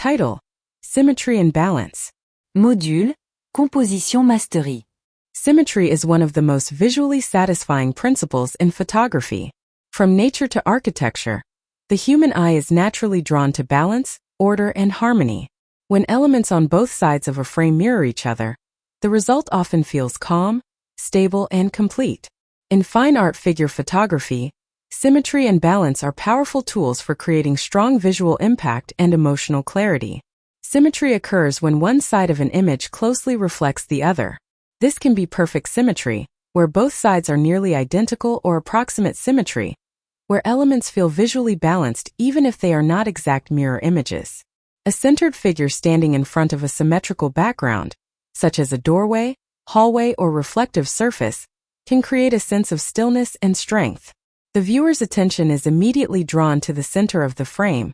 Title: Symmetry and Balance. Module: Composition Mastery. Symmetry is one of the most visually satisfying principles in photography. From nature to architecture, the human eye is naturally drawn to balance, order, and harmony. When elements on both sides of a frame mirror each other, the result often feels calm, stable, and complete. In fine art figure photography, symmetry and balance are powerful tools for creating strong visual impact and emotional clarity. Symmetry occurs when one side of an image closely reflects the other. This can be perfect symmetry, where both sides are nearly identical, or approximate symmetry, where elements feel visually balanced even if they are not exact mirror images. A centered figure standing in front of a symmetrical background, such as a doorway, hallway, or reflective surface, can create a sense of stillness and strength. The viewer's attention is immediately drawn to the center of the frame,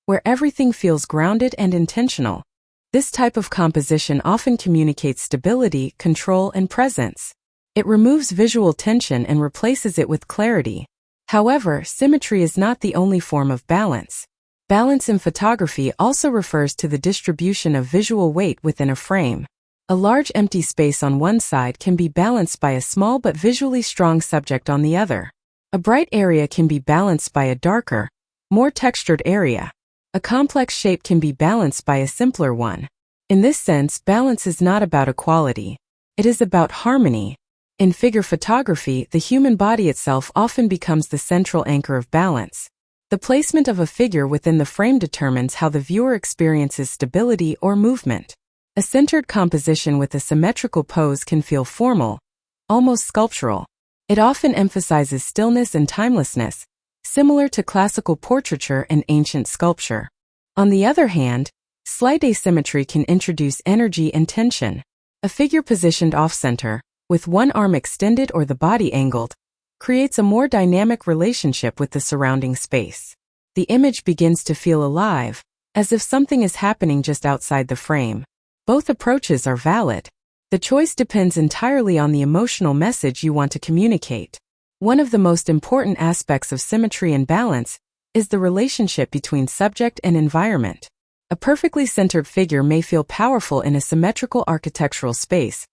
where everything feels grounded and intentional. This type of composition often communicates stability, control, and presence. It removes visual tension and replaces it with clarity. However, symmetry is not the only form of balance. Balance in photography also refers to the distribution of visual weight within a frame. A large empty space on one side can be balanced by a small but visually strong subject on the other. A bright area can be balanced by a darker, more textured area. A complex shape can be balanced by a simpler one. In this sense, balance is not about equality. It is about harmony. In figure photography, the human body itself often becomes the central anchor of balance. The placement of a figure within the frame determines how the viewer experiences stability or movement. A centered composition with a symmetrical pose can feel formal, almost sculptural. It often emphasizes stillness and timelessness, similar to classical portraiture and ancient sculpture. On the other hand, slight asymmetry can introduce energy and tension. A figure positioned off-center, with one arm extended or the body angled, creates a more dynamic relationship with the surrounding space. The image begins to feel alive, as if something is happening just outside the frame. Both approaches are valid. The choice depends entirely on the emotional message you want to communicate. One of the most important aspects of symmetry and balance is the relationship between subject and environment. A perfectly centered figure may feel powerful in a symmetrical architectural space,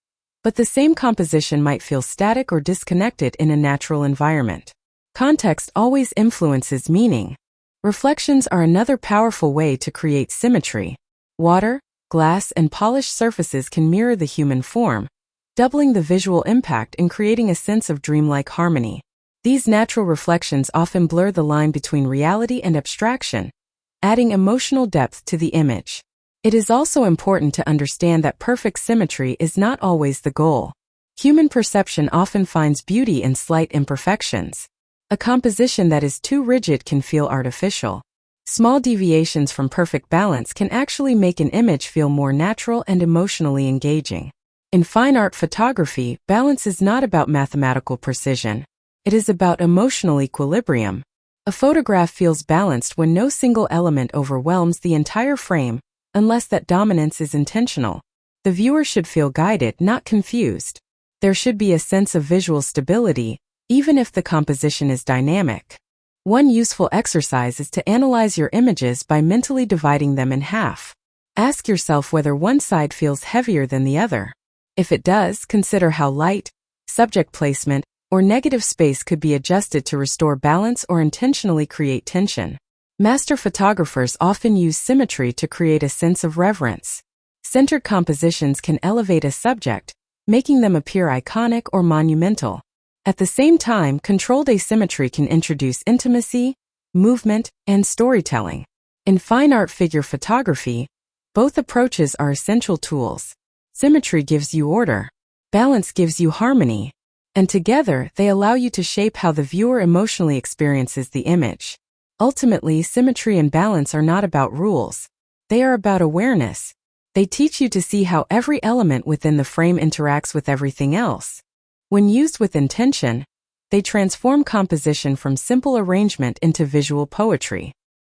but the same composition might feel static or disconnected in a natural environment. Context always influences meaning. Reflections are another powerful way to create symmetry. Water, glass, and polished surfaces can mirror the human form, doubling the visual impact and creating a sense of dreamlike harmony. These natural reflections often blur the line between reality and abstraction, adding emotional depth to the image. It is also important to understand that perfect symmetry is not always the goal. Human perception often finds beauty in slight imperfections. A composition that is too rigid can feel artificial. Small deviations from perfect balance can actually make an image feel more natural and emotionally engaging. In fine art photography, balance is not about mathematical precision. It is about emotional equilibrium. A photograph feels balanced when no single element overwhelms the entire frame, unless that dominance is intentional. The viewer should feel guided, not confused. There should be a sense of visual stability, even if the composition is dynamic. One useful exercise is to analyze your images by mentally dividing them in half. Ask yourself whether one side feels heavier than the other. If it does, consider how light, subject placement, or negative space could be adjusted to restore balance or intentionally create tension. Master photographers often use symmetry to create a sense of reverence. Centered compositions can elevate a subject, making them appear iconic or monumental. At the same time, controlled asymmetry can introduce intimacy, movement, and storytelling. In fine art figure photography, both approaches are essential tools. Symmetry gives you order, balance gives you harmony, and together they allow you to shape how the viewer emotionally experiences the image. Ultimately, symmetry and balance are not about rules. They are about awareness. They teach you to see how every element within the frame interacts with everything else. When used with intention, they transform composition from simple arrangement into visual poetry.